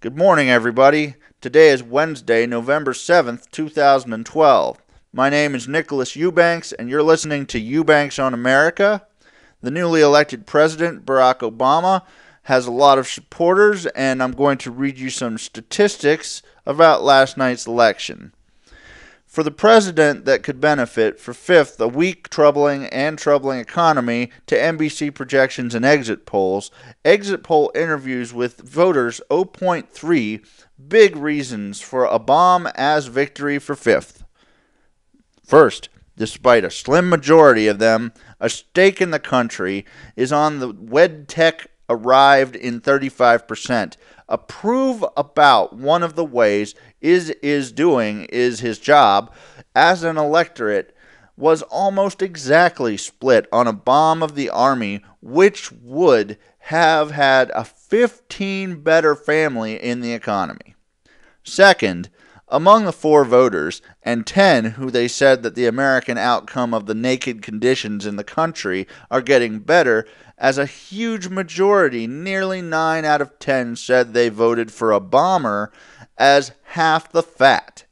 Good morning, everybody. Today is Wednesday, November 7th, 2012. My name is Nicholas Eubanks, and you're listening to Eubanks on America. The newly elected president, Barrack Obama, has a lot of supporters, and I'm going to read you some statistics about last night's election. For the president that could benefit, for fifth, a weak, troubling economy to NBC projections and exit polls interviews with voters 0.3 big reasons for a bomb as victory for fifth. First, despite a slim majority of them, a stake in the country is on the Wed Tech arrived in 35%. Approve about one of the ways is doing is his job as an electorate was almost exactly split on a bomb of the army, which would have had a 15 better family in the economy. Second, among the 4 voters and 10 who they said that the American outcome of the naked conditions in the country are getting better, as a huge majority, nearly 9 out of 10, said they voted for a bomber as half the fat.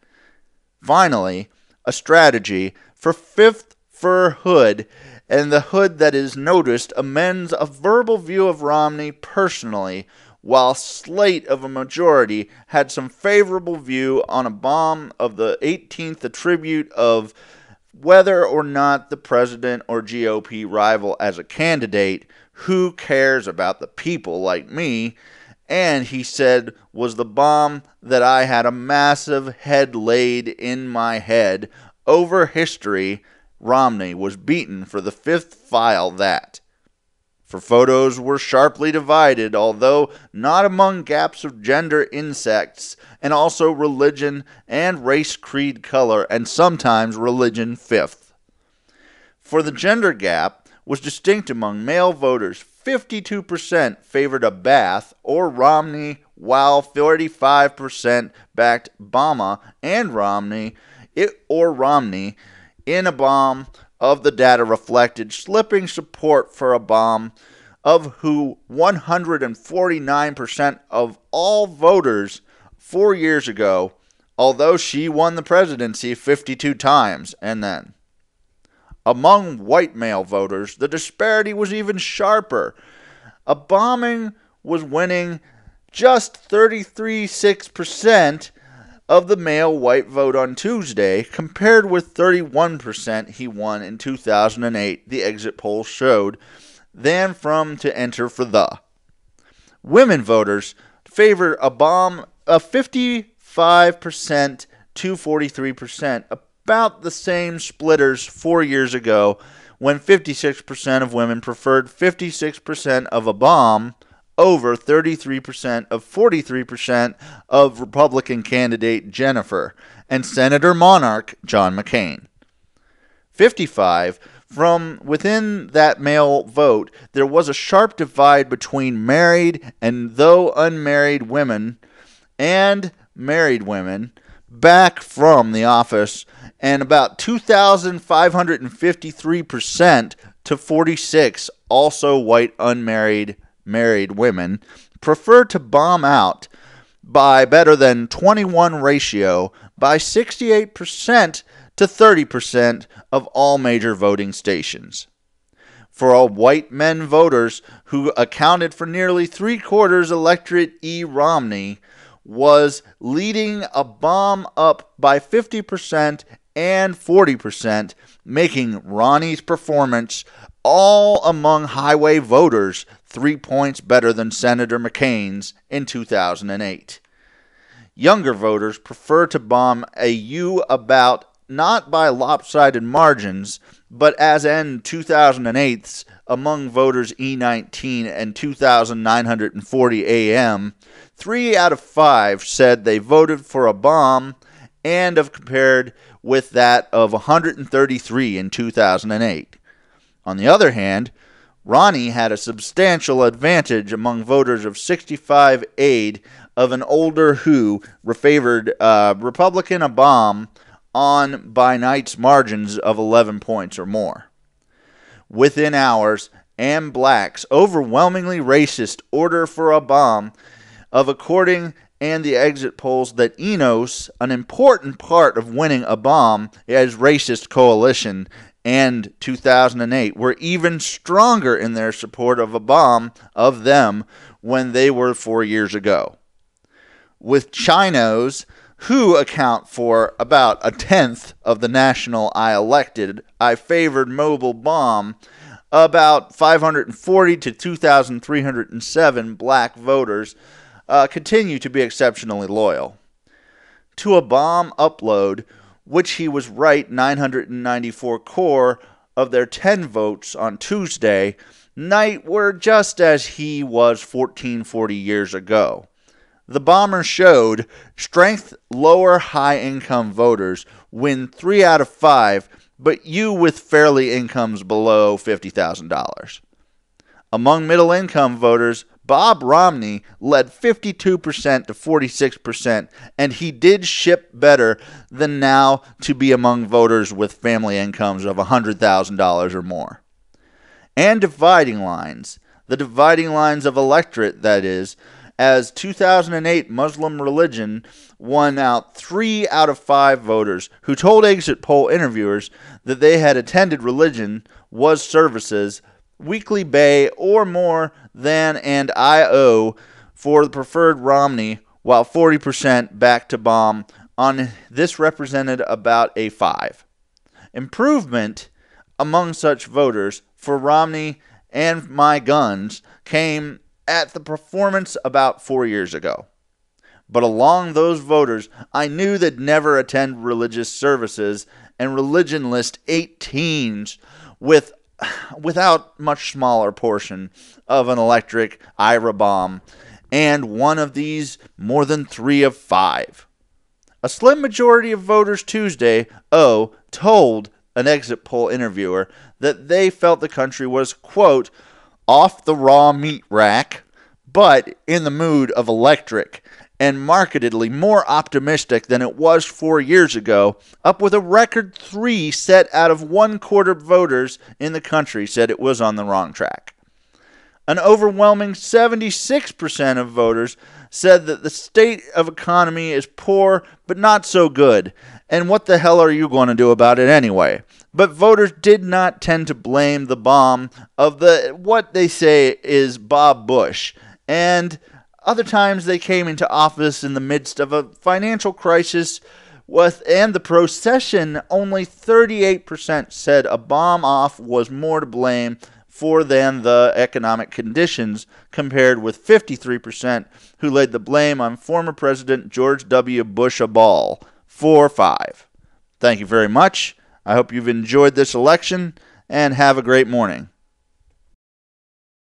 Finally, a strategy for fifth fur hood, and the hood that is noticed amends a verbal view of Romney personally, while slate of a majority had some favorable view on a bomb of the 18th attribute of whether or not the president or GOP rival as a candidate. Who cares about the people like me? And he said was the bomb that I had a massive head laid in my head. Over history, Romney was beaten for the 5th file that. For photos were sharply divided, although not among gaps of gender insects, and also religion and race, creed, color, and sometimes religion fifth. For the gender gap was distinct among male voters. 52% favored a Bath or Romney, while 45% backed Obama and Romney in a bomb of the data reflected, slipping support for a bomb of who 149% of all voters 4 years ago, although she won the presidency 52 times and then. Among white male voters, the disparity was even sharper. A bombing was winning just 33.6% of the male white vote on Tuesday, compared with 31% he won in 2008, the exit poll showed, than from to enter for the. Women voters favored a bomb of 55% to 43%, about the same splitters 4 years ago, when 56% of women preferred 56% of a bomb over 33% of 43% of Republican candidate Jennifer and Senator Monarch John McCain. 55 from within that male vote, there was a sharp divide between married and though unmarried women and married women back from the office, and about 2,553% to 46, also white unmarried married women, prefer to bomb out by better than 21 ratio by 68% to 30% of all major voting stations. For all white men voters who accounted for nearly 3/4 electorate, Romney was leading a bomb up by 50% and 40%, making Ronnie's performance all among highway voters 3 points better than Senator McCain's in 2008. Younger voters prefer to bomb a U about not by lopsided margins, but as in 2008's among voters E19 and 2,940 AM, 3 out of 5 said they voted for a bomb, and have compared with that of 133 in 2008. On the other hand, Ronnie had a substantial advantage among voters of 65 aid of an older who favored Republican a bomb on by night's margins of 11 points or more. Within hours, and blacks overwhelmingly racist order for a bomb of according and the exit polls that Enos, an important part of winning Obama's racist coalition and 2008, were even stronger in their support of them when they were 4 years ago. With Chinos, who account for about a tenth of the national I favored mobile bomb, about 540 to 2,307 black voters continue to be exceptionally loyal. To a bomb upload, which he was right 994 core of their 10 votes on Tuesday night were just as he was 1440 years ago. The bomber showed strength lower high-income voters win 3 out of 5, but you with fairly incomes below $50,000. Among middle-income voters, Bob Romney led 52% to 46%, and he did ship better than now to be among voters with family incomes of $100,000 or more. And dividing lines, the dividing lines of electorate, that is, as 2008 Muslim religion won out 3 out of 5 voters who told exit poll interviewers that they had attended religion was services, weekly bay, or more than and IO for the preferred Romney, while 40% back to bomb on this represented about a 5. Improvement among such voters for Romney and my guns came at the performance about 4 years ago. But along those voters, I knew they'd never attend religious services and religion list 18s without much smaller portion of an electric IRA bomb, and one of these more than 3 of 5. A slim majority of voters Tuesday, told an exit poll interviewer that they felt the country was, quote, off the raw meat rack, but in the mood of electric, and markedly more optimistic than it was 4 years ago, up with a record 3 set out of 1/4 of voters in the country said it was on the wrong track. An overwhelming 76% of voters said that the state of economy is poor but not so good, and what the hell are you going to do about it anyway? But voters did not tend to blame the bomb of what they say is Bob Bush, and other times they came into office in the midst of a financial crisis and the procession. Only 38% said a bomb off was more to blame for than the economic conditions, compared with 53% who laid the blame on former President George W. Bush a ball, 4-5. Thank you very much. I hope you've enjoyed this election, and have a great morning.